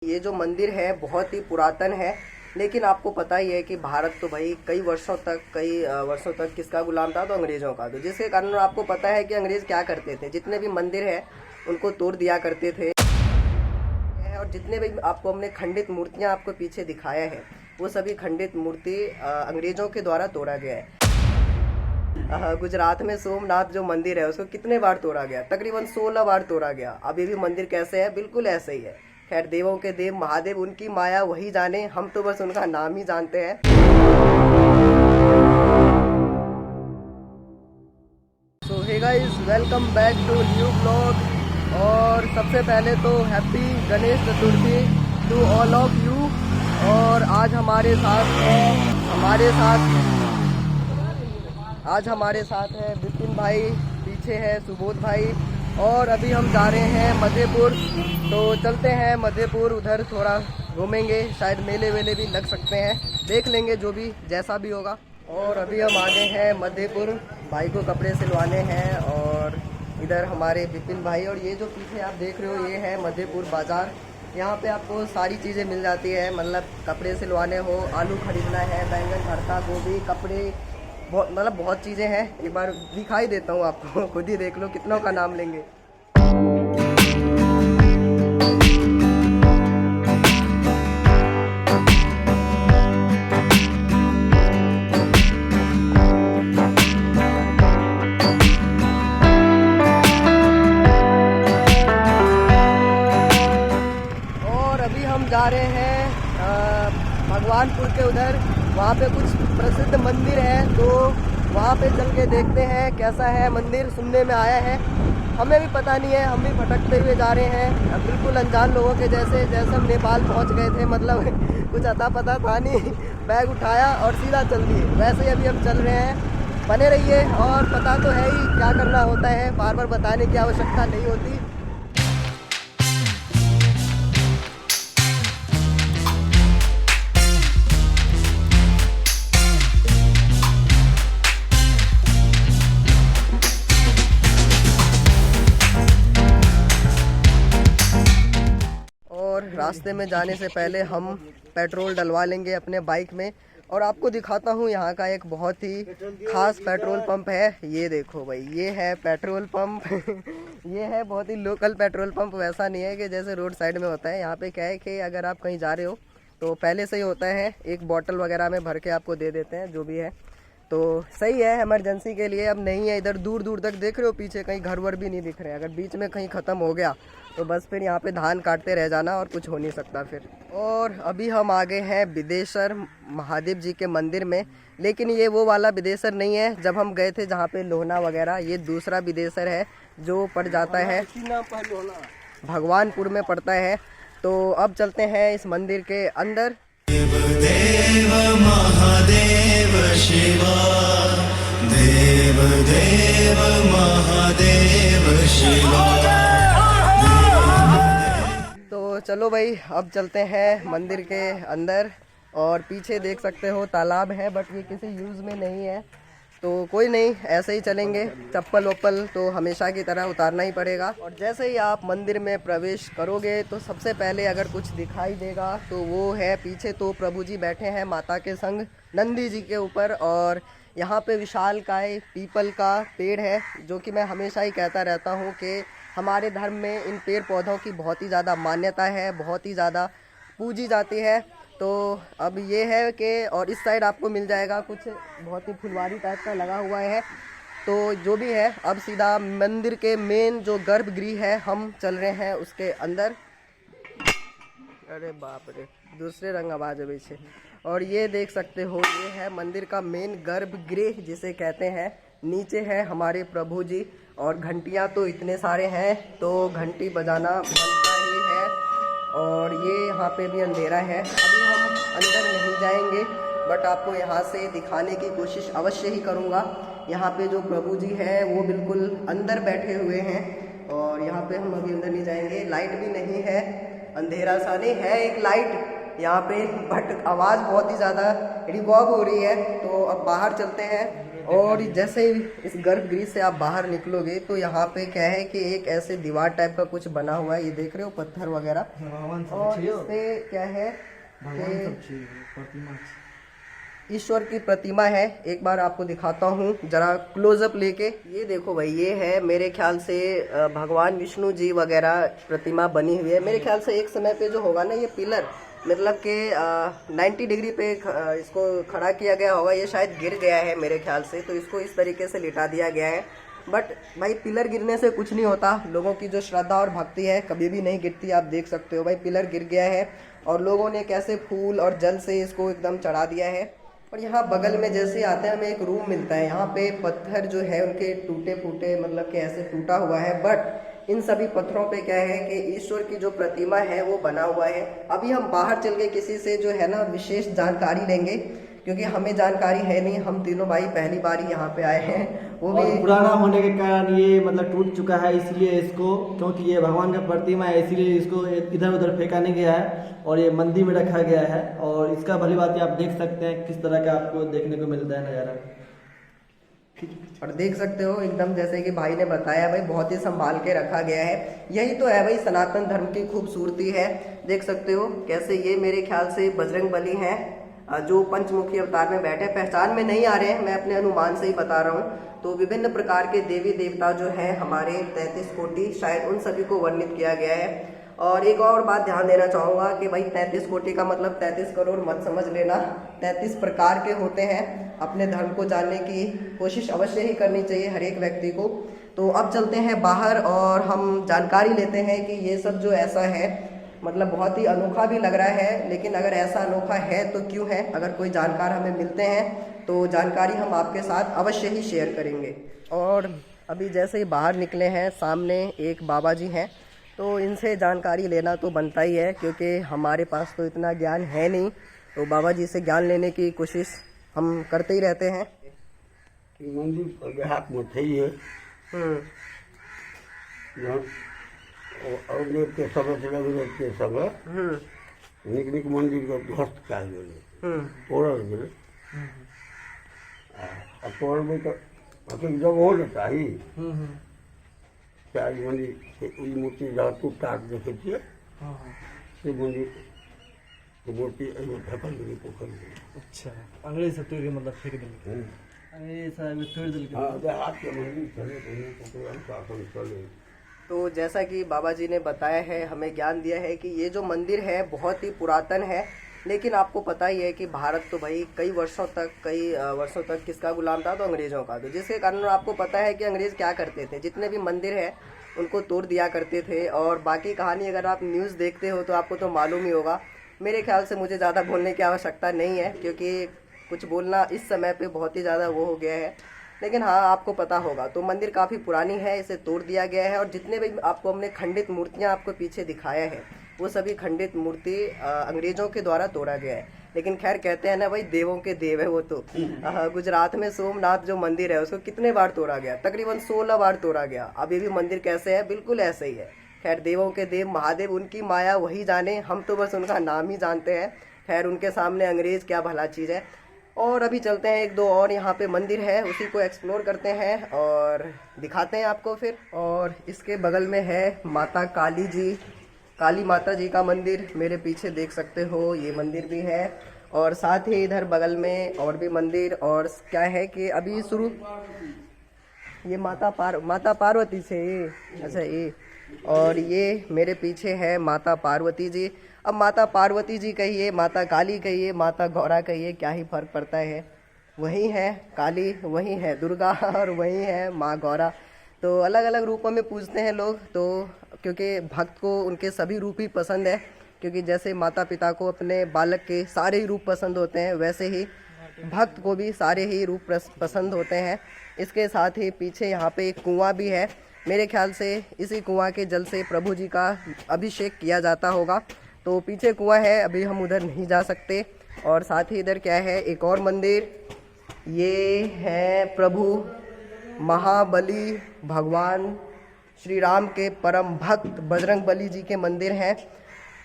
ये जो मंदिर है बहुत ही पुरातन है। लेकिन आपको पता ही है कि भारत तो भाई कई वर्षों तक किसका गुलाम था, तो अंग्रेज़ों का। तो जिसके कारण आपको पता है कि अंग्रेज़ क्या करते थे, जितने भी मंदिर है उनको तोड़ दिया करते थे। और जितने भी आपको हमने खंडित मूर्तियां आपको पीछे दिखाया है, वो सभी खंडित मूर्ति अंग्रेज़ों के द्वारा तोड़ा गया है। गुजरात में सोमनाथ जो मंदिर है उसको कितने बार तोड़ा गया? तकरीबन 16 बार तोड़ा गया। अभी भी मंदिर कैसे है? बिल्कुल ऐसे ही है। खैर, देवों के देव महादेव, उनकी माया वही जाने, हम तो बस उनका नाम ही जानते हैं। So hey guys, welcome back to new blog. और सबसे पहले तो happy Ganesh Chaturthi to all of you. और आज हमारे साथ है विपिन भाई, पीछे है सुबोध भाई। और अभी हम जा रहे हैं मधेपुर, तो चलते हैं मधेपुर, उधर थोड़ा घूमेंगे, शायद मेले वेले भी लग सकते हैं, देख लेंगे जो भी जैसा भी होगा। और अभी हम आ गए हैं मधेपुर, भाई को कपड़े सिलवाने हैं। और इधर हमारे विपिन भाई, और ये जो पीछे आप देख रहे हो ये है मधेपुर बाज़ार। यहाँ पे आपको सारी चीज़ें मिल जाती है, मतलब कपड़े सिलवाने हो, आलू खरीदना है, बैंगन भरता, गोभी, कपड़े, बहुत चीज़ें हैं। एक बार दिखाई देता हूँ आपको, खुद ही देख लो कितनों का नाम लेंगे। और अभी हम जा रहे हैं भगवानपुर के उधर, वहाँ पे कुछ प्रसिद्ध मंदिर है, तो वहाँ पे चल के देखते हैं कैसा है मंदिर। सुनने में आया है, हमें भी पता नहीं है, हम भी भटकते हुए जा रहे हैं, बिल्कुल अनजान लोगों के जैसे हम नेपाल पहुँच गए थे, मतलब कुछ अता पता था नहीं, बैग उठाया और सीधा चल दिए। वैसे ही अभी हम चल रहे हैं, बने रहिए। और पता तो है ही क्या करना होता है, बार बार बताने की आवश्यकता नहीं होती। रास्ते में जाने से पहले हम पेट्रोल डलवा लेंगे अपने बाइक में। और आपको दिखाता हूँ यहाँ का एक बहुत ही खास पेट्रोल पंप है। ये देखो भाई, ये है पेट्रोल पंप ये है बहुत ही लोकल पेट्रोल पंप, वैसा नहीं है कि जैसे रोड साइड में होता है। यहाँ पे क्या है कि अगर आप कहीं जा रहे हो तो पहले से ही होता है, एक बोतल वगैरह में भर के आपको दे देते हैं, जो भी है। तो सही है इमरजेंसी के लिए। अब नहीं है, इधर दूर दूर तक देख रहे हो, पीछे कहीं घर वर भी नहीं दिख रहे हैं। अगर बीच में कहीं ख़त्म हो गया तो बस फिर यहाँ पे धान काटते रह जाना, और कुछ हो नहीं सकता फिर। और अभी हम आ गए हैं बिदेश्वर महादेव जी के मंदिर में, लेकिन ये वो वाला बिदेश्वर नहीं है जब हम गए थे जहाँ पे लोहना वगैरह। ये दूसरा बिदेश्वर है जो पड़ जाता है भगवानपुर में पड़ता है। तो अब चलते हैं इस मंदिर के अंदर। देव महादेव शिवा, देव देव महादेव शिवा। तो चलो भाई, अब चलते हैं मंदिर के अंदर। और पीछे देख सकते हो तालाब है, बट ये किसी यूज़ में नहीं है, तो कोई नहीं, ऐसे ही चलेंगे। चप्पल वप्पल तो हमेशा की तरह उतारना ही पड़ेगा। और जैसे ही आप मंदिर में प्रवेश करोगे तो सबसे पहले अगर कुछ दिखाई देगा तो वो है, पीछे तो प्रभु जी बैठे हैं माता के संग नंदी जी के ऊपर। और यहाँ पे विशालकाय पीपल का पेड़ है, जो कि मैं हमेशा ही कहता रहता हूँ कि हमारे धर्म में इन पेड़ पौधों की बहुत ही ज़्यादा मान्यता है, बहुत ही ज़्यादा पूजी जाती है। तो अब ये है कि, और इस साइड आपको मिल जाएगा कुछ बहुत ही फुलवारी टाइप का लगा हुआ है। तो जो भी है, अब सीधा मंदिर के मेन जो गर्भगृह है, हम चल रहे हैं उसके अंदर। अरे बाप रे, दूसरे रंग आवाज़ है पीछे। और ये देख सकते हो, ये है मंदिर का मेन गर्भगृह जिसे कहते हैं। नीचे है हमारे प्रभु जी, और घंटियाँ तो इतने सारे हैं, तो घंटी बजाना बनता ही है। और ये यहाँ पे भी अंधेरा है, अभी हम अंदर नहीं जाएंगे, बट आपको यहाँ से दिखाने की कोशिश अवश्य ही करूँगा। यहाँ पे जो प्रभु जी है वो बिल्कुल अंदर बैठे हुए हैं, और यहाँ पे हम अभी अंदर नहीं जाएंगे। लाइट भी नहीं है, अंधेरा सा नहीं है, एक लाइट यहाँ पे, बट आवाज़ बहुत ही ज़्यादा रिवॉल्व हो रही है। तो अब बाहर चलते हैं और जैसे ही इस गर्भगृह से आप बाहर निकलोगे तो यहाँ पे क्या है कि एक ऐसे दीवार टाइप का कुछ बना हुआ है, ये देख रहे हो पत्थर वगैरह। और इस पे क्या है कि ईश्वर की प्रतिमा है। एक बार आपको दिखाता हूँ जरा क्लोजअप लेके। ये देखो भाई, ये है मेरे ख्याल से भगवान विष्णु जी वगैरह प्रतिमा बनी हुई है। मेरे ख्याल से एक समय पे जो होगा ना, ये पिलर मतलब कि 90 डिग्री पे इसको खड़ा किया गया होगा। ये शायद गिर गया है मेरे ख्याल से, तो इसको इस तरीके से लिटा दिया गया है। बट भाई पिलर गिरने से कुछ नहीं होता, लोगों की जो श्रद्धा और भक्ति है कभी भी नहीं गिरती। आप देख सकते हो भाई, पिलर गिर गया है और लोगों ने कैसे फूल और जल से इसको एकदम चढ़ा दिया है। और यहाँ बगल में जैसे आते हैं हमें एक रूम मिलता है। यहाँ पे पत्थर जो है उनके टूटे फूटे मतलब कि ऐसे टूटा हुआ है, बट इन सभी पत्थरों पे क्या है कि ईश्वर की जो प्रतिमा है वो बना हुआ है। अभी हम बाहर चल के किसी से जो है ना विशेष जानकारी लेंगे, क्योंकि हमें जानकारी है नहीं। हम तीनों भाई पहली बार ही यहाँ पे आए हैं, वो भी पुराना होने के कारण ये मतलब टूट चुका है, इसलिए इसको, क्योंकि ये भगवान का प्रतिमा है इसीलिए इसको इधर उधर फेंका नहीं गया है और ये मंदिर में रखा गया है। और इसका भली बात आप देख सकते हैं किस तरह का आपको देखने को मिलता है नज़ारा। और देख सकते हो एकदम जैसे कि भाई ने बताया भाई, बहुत ही संभाल के रखा गया है। यही तो है भाई सनातन धर्म की खूबसूरती है। देख सकते हो कैसे ये मेरे ख्याल से बजरंग बली हैं जो पंचमुखी अवतार में बैठे। पहचान में नहीं आ रहे हैं, मैं अपने अनुमान से ही बता रहा हूँ। तो विभिन्न प्रकार के देवी देवता जो हैं हमारे 33 कोटि, शायद उन सभी को वर्णित किया गया है। और एक और बात ध्यान देना चाहूँगा कि भाई 33 कोटि का मतलब 33 करोड़ मत समझ लेना, 33 प्रकार के होते हैं। अपने धर्म को जानने की कोशिश अवश्य ही करनी चाहिए हर एक व्यक्ति को। तो अब चलते हैं बाहर और हम जानकारी लेते हैं कि ये सब जो ऐसा है मतलब बहुत ही अनोखा भी लग रहा है, लेकिन अगर ऐसा अनोखा है तो क्यों है। अगर कोई जानकार हमें मिलते हैं तो जानकारी हम आपके साथ अवश्य ही शेयर करेंगे। और अभी जैसे ही बाहर निकले हैं सामने एक बाबा जी हैं, तो इनसे जानकारी लेना तो बनता ही है, क्योंकि हमारे पास तो इतना ज्ञान है नहीं। तो बाबा जी से ज्ञान लेने की कोशिश हम करते ही रहते हैं। मंदिर देहात में थे ये और के समय से अंग्रेज के समय निक निक मंदिर के ध्वस्त कल गए, तोड़ल गए। तोड़ में तो जगह हो चाहिए चार मंदिर मूर्ति जहाँ टूट टाट देखे थे से मंदिर की मूर्ति फेंकल गई पोखर में। अच्छा, अंग्रेज से तोड़ के मतलब फेंक दिल, तोड़ दिल। हाँ, देहात के मंदिर चले शासन चले। तो जैसा कि बाबा जी ने बताया है, हमें ज्ञान दिया है कि ये जो मंदिर है बहुत ही पुरातन है। लेकिन आपको पता ही है कि भारत तो भाई कई वर्षों तक किसका गुलाम था, तो अंग्रेज़ों का। तो जिसके कारण आपको पता है कि अंग्रेज़ क्या करते थे, जितने भी मंदिर है उनको तोड़ दिया करते थे। और बाकी कहानी अगर आप न्यूज़ देखते हो तो आपको तो मालूम ही होगा। मेरे ख्याल से मुझे ज़्यादा बोलने की आवश्यकता नहीं है, क्योंकि कुछ बोलना इस समय पे बहुत ही ज़्यादा वो हो गया है। लेकिन हाँ, आपको पता होगा तो मंदिर काफ़ी पुरानी है, इसे तोड़ दिया गया है। और जितने भी आपको हमने खंडित मूर्तियाँ आपको पीछे दिखाया है, वो सभी खंडित मूर्ति अंग्रेज़ों के द्वारा तोड़ा गया है। लेकिन खैर कहते हैं ना भाई, देवों के देव है वो तो। गुजरात में सोमनाथ जो मंदिर है उसको कितने बार तोड़ा गया, तकरीबन 16 बार तोड़ा गया। अब ये भी मंदिर कैसे है, बिल्कुल ऐसे ही है। खैर देवों के देव महादेव, उनकी माया वही जाने, हम तो बस उनका नाम ही जानते हैं। खैर उनके सामने अंग्रेज़ क्या भला चीज़ है। और अभी चलते हैं, एक दो और यहाँ पे मंदिर है, उसी को एक्सप्लोर करते हैं और दिखाते हैं आपको फिर। और इसके बगल में है माता काली जी, काली माता जी का मंदिर, मेरे पीछे देख सकते हो ये मंदिर भी है। और साथ ही इधर बगल में और भी मंदिर। और क्या है कि अभी शुरू ये माता पार्वती से, अच्छा ये, और ये मेरे पीछे है माता पार्वती जी। अब माता पार्वती जी कहिए, माता काली कहिए, माता गौरा कहिए, क्या ही फर्क पड़ता है, वही है काली, वही है दुर्गा और वही है माँ गौरा। तो अलग अलग रूपों में पूजते हैं लोग, तो क्योंकि भक्त को उनके सभी रूप ही पसंद है। क्योंकि जैसे माता पिता को अपने बालक के सारे ही रूप पसंद होते हैं, वैसे ही भक्त को भी सारे ही रूप पसंद होते हैं। इसके साथ ही पीछे यहाँ पे एक कुआं भी है, मेरे ख्याल से इसी कुआं के जल से प्रभु जी का अभिषेक किया जाता होगा। तो पीछे कुआं है, अभी हम उधर नहीं जा सकते। और साथ ही इधर क्या है, एक और मंदिर, ये है प्रभु महाबली भगवान श्री राम के परम भक्त बजरंग बली जी के मंदिर हैं।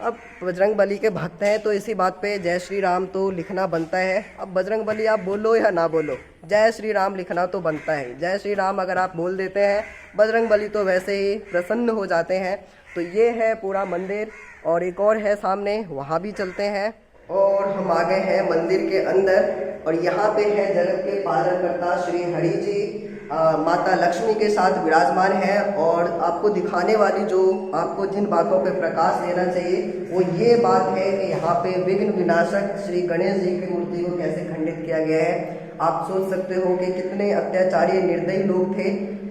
अब बजरंग बली के भक्त हैं तो इसी बात पे जय श्री राम तो लिखना बनता है। अब बजरंग बली आप बोलो या ना बोलो, जय श्री राम लिखना तो बनता है। जय श्री राम अगर आप बोल देते हैं, बजरंग बली तो वैसे ही प्रसन्न हो जाते हैं। तो ये है पूरा मंदिर और एक और है सामने, वहाँ भी चलते हैं। और हम आ गए हैं मंदिर के अंदर और यहाँ पे है जगत के पालनकर्ता श्री हरि जी माता लक्ष्मी के साथ विराजमान है। और आपको दिखाने वाली जो आपको जिन बातों पे प्रकाश देना चाहिए वो ये बात है कि यहाँ पे विघ्न विनाशक श्री गणेश जी की मूर्ति को कैसे खंडित किया गया है। आप सोच सकते हो कि कितने अत्याचारी निर्दयी लोग थे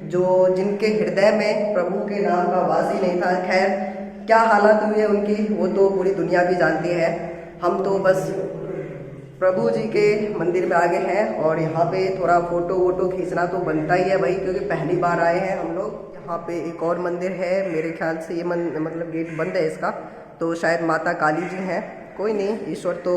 जो जिनके हृदय में प्रभु के नाम का वास ही नहीं था। खैर क्या हालत हुई है उनकी वो तो पूरी दुनिया भी जानती है। हम तो बस प्रभु जी के मंदिर में आ गए हैं और यहाँ पे थोड़ा फोटो वोटो खींचना तो बनता ही है भाई, क्योंकि पहली बार आए हैं हम लोग। यहाँ पे एक और मंदिर है, मेरे ख्याल से ये मतलब गेट बंद है इसका, तो शायद माता काली जी हैं। कोई नहीं, ईश्वर तो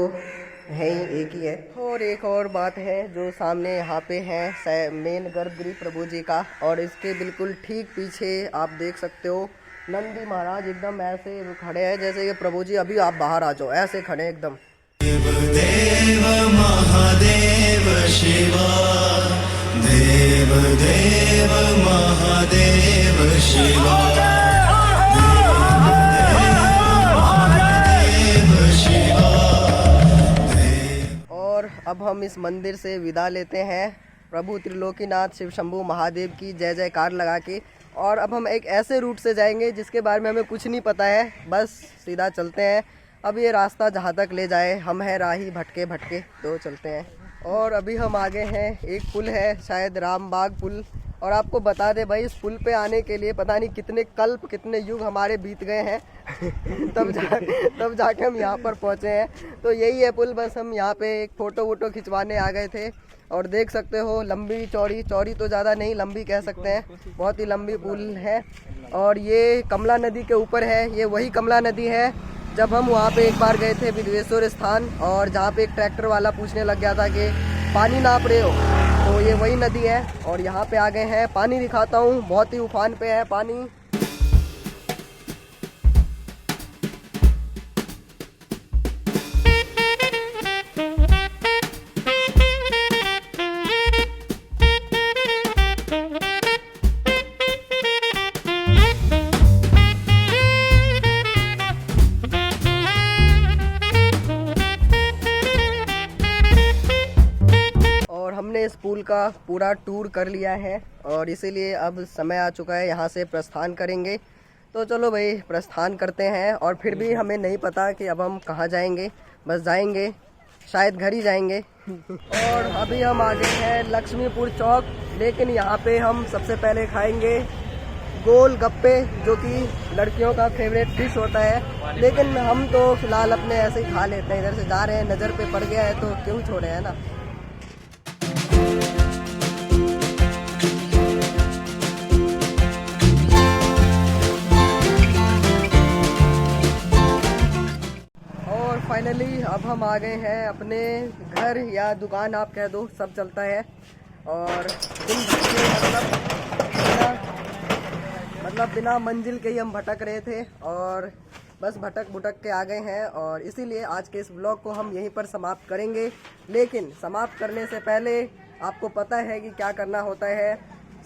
है ही, एक ही है। और एक और बात है जो सामने यहाँ पे है मेन गर्भगृह प्रभु जी का, और इसके बिल्कुल ठीक पीछे आप देख सकते हो नंदी महाराज एकदम ऐसे खड़े हैं जैसे ये प्रभु जी अभी आप बाहर आ जाओ, ऐसे खड़े एकदम। देव महादेव शिवा, देव देव महादेव शिवा, देव शिवा। और अब हम इस मंदिर से विदा लेते हैं प्रभु त्रिलोकीनाथ शिव शंभू महादेव की जय जयकार लगा के। और अब हम एक ऐसे रूट से जाएंगे जिसके बारे में हमें कुछ नहीं पता है, बस सीधा चलते हैं। अब ये रास्ता जहाँ तक ले जाए, हम हैं राही भटके भटके, तो चलते हैं। और अभी हम आगे हैं, एक पुल है शायद रामबाग पुल, और आपको बता दें भाई इस पुल पे आने के लिए पता नहीं कितने कल्प कितने युग हमारे बीत गए हैं तब जाके हम यहाँ पर पहुँचे हैं। तो यही है पुल, बस हम यहाँ पे एक फ़ोटो वोटो खिंचवाने आ गए थे। और देख सकते हो लंबी चौड़ी तो ज़्यादा नहीं, लंबी कह सकते हैं, बहुत ही लंबी पुल है। और ये कमला नदी के ऊपर है, ये वही कमला नदी है जब हम वहाँ पे एक बार गए थे विदेश्वर स्थान, और जहाँ पे एक ट्रैक्टर वाला पूछने लग गया था कि पानी नाप रहे हो, तो ये वही नदी है। और यहाँ पे आ गए हैं, पानी दिखाता हूँ, बहुत ही उफान पे है पानी। हमने इस पुल का पूरा टूर कर लिया है और इसीलिए अब समय आ चुका है, यहाँ से प्रस्थान करेंगे। तो चलो भाई प्रस्थान करते हैं। और फिर भी हमें नहीं पता कि अब हम कहाँ जाएंगे, बस जाएंगे शायद घर ही जाएंगे। और अभी हम आ गए हैं लक्ष्मीपुर चौक, लेकिन यहाँ पे हम सबसे पहले खाएंगे गोल गप्पे, जो कि लड़कियों का फेवरेट डिश होता है। लेकिन हम तो फिलहाल अपने ऐसे ही खा लेते हैं, इधर से जा रहे हैं, नज़र पे पड़ गया है तो क्यों छोड़े, है ना। फाइनली अब हम आ गए हैं अपने घर या दुकान आप कह दो, सब चलता है। और दिन मतलब बिना मंजिल के ही हम भटक रहे थे और बस भटक भुटक के आ गए हैं। और इसीलिए आज के इस ब्लॉग को हम यहीं पर समाप्त करेंगे। लेकिन समाप्त करने से पहले आपको पता है कि क्या करना होता है,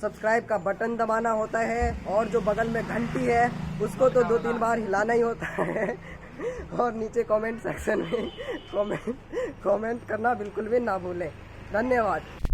सब्सक्राइब का बटन दबाना होता है और जो बगल में घंटी है उसको तो 2-3 बार हिलाना ही होता है। और नीचे कमेंट सेक्शन में कमेंट करना बिल्कुल भी ना भूलें। धन्यवाद।